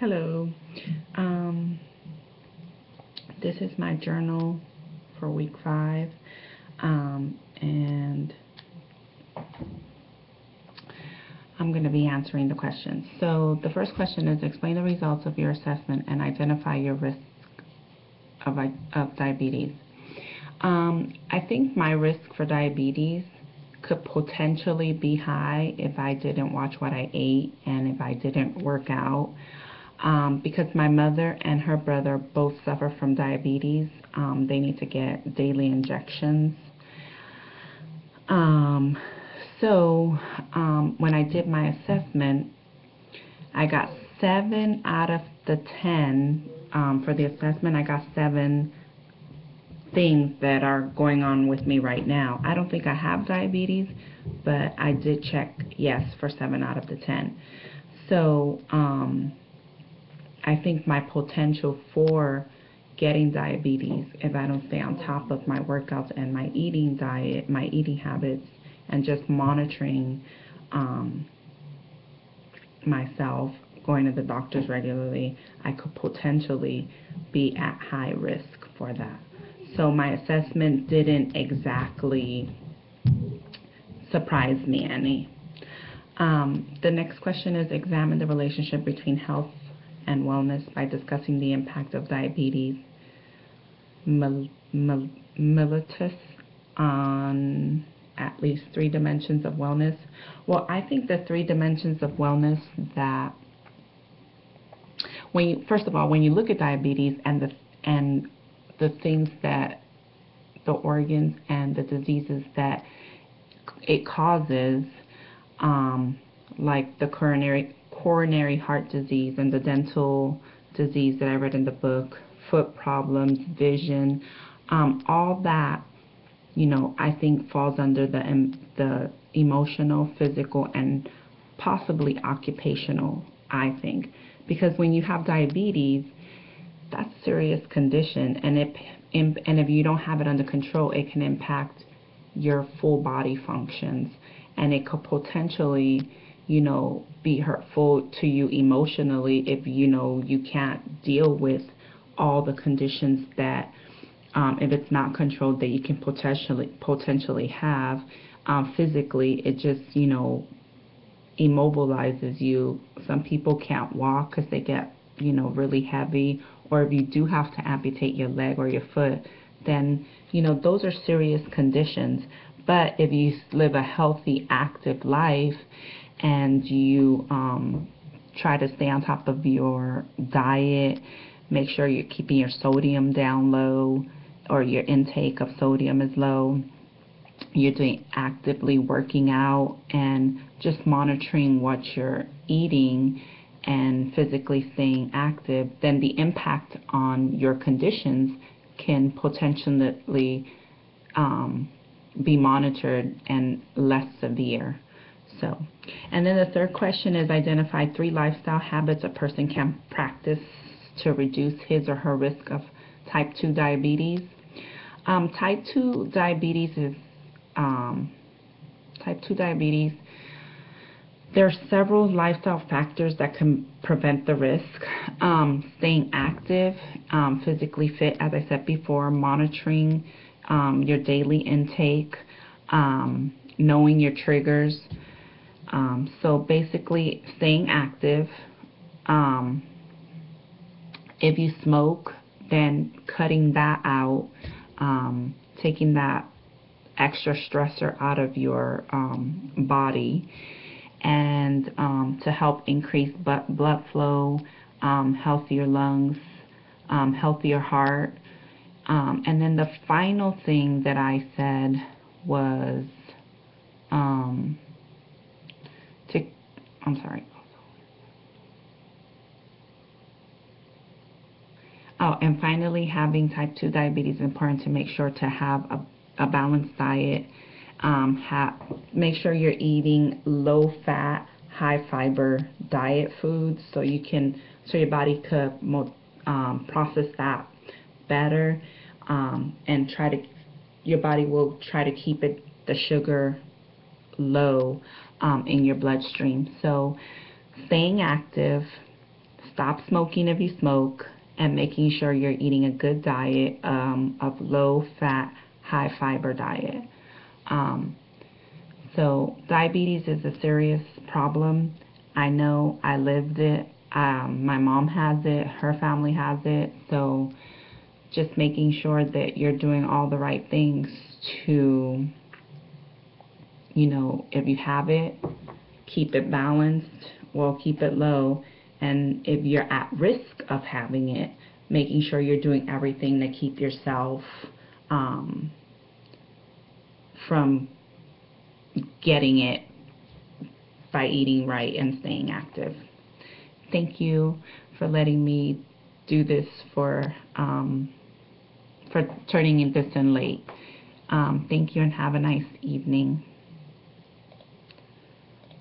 Hello. Um, this is my journal for week 5, and I'm going to be answering the questions. So the first question is, explain the results of your assessment and identify your risk of diabetes. I think my risk for diabetes could potentially be high if I didn't watch what I ate and if I didn't work out. Because my mother and her brother both suffer from diabetes. They need to get daily injections. When I did my assessment, I got 7 out of the 10 for the assessment. I got 7 things that are going on with me right now. I don't think I have diabetes, but I did check yes for 7 out of the 10. So I think my potential for getting diabetes, if I don't stay on top of my workouts and my eating diet, my eating habits, and just monitoring myself, going to the doctors regularly, I could potentially be at high risk for that. So my assessment didn't exactly surprise me any. The next question is, examine the relationship between health and wellness by discussing the impact of diabetes mellitus on at least 3 dimensions of wellness. Well, I think the 3 dimensions of wellness that first of all, when you look at diabetes and the things that the organs and the diseases that it causes, like the coronary heart disease and the dental disease that I read in the book, foot problems, vision, all that, I think falls under the emotional, physical, and possibly occupational, I think. Because when you have diabetes, that's a serious condition, and if you don't have it under control, it can impact your full body functions, and it could potentially, be hurtful to you emotionally if you can't deal with all the conditions that, if it's not controlled, that you can potentially have. Physically, it just immobilizes you. Some people can't walk because they get really heavy, or if you do have to amputate your leg or your foot, then those are serious conditions. But if you live a healthy, active life and you try to stay on top of your diet, make sure you're keeping your sodium down low, or your intake of sodium is low, you're doing actively working out and just monitoring what you're eating and physically staying active, then the impact on your conditions can potentially be monitored and less severe. And then the third question is, identify 3 lifestyle habits a person can practice to reduce his or her risk of type 2 diabetes. Type 2 diabetes, there are several lifestyle factors that can prevent the risk. Staying active, physically fit, as I said before, monitoring your daily intake, knowing your triggers. So basically, staying active. If you smoke, then cutting that out, taking that extra stressor out of your body, and to help increase blood flow, healthier lungs, healthier heart. And then the final thing that I said was and finally, having type 2 diabetes is important to make sure to have a balanced diet. Make sure you're eating low-fat, high-fiber diet foods so your body could process that better, and your body will try to keep the sugar low in your bloodstream. So staying active, stop smoking if you smoke, and making sure you're eating a good diet of low fat, high fiber diet. So diabetes is a serious problem. I know, I lived it. My mom has it, her family has it. So just making sure that you're doing all the right things to, you know, if you have it, keep it balanced, well, keep it low. And if you're at risk of having it, making sure you're doing everything to keep yourself from getting it by eating right and staying active. Thank you for letting me do this, for turning this in late. Thank you, and have a nice evening.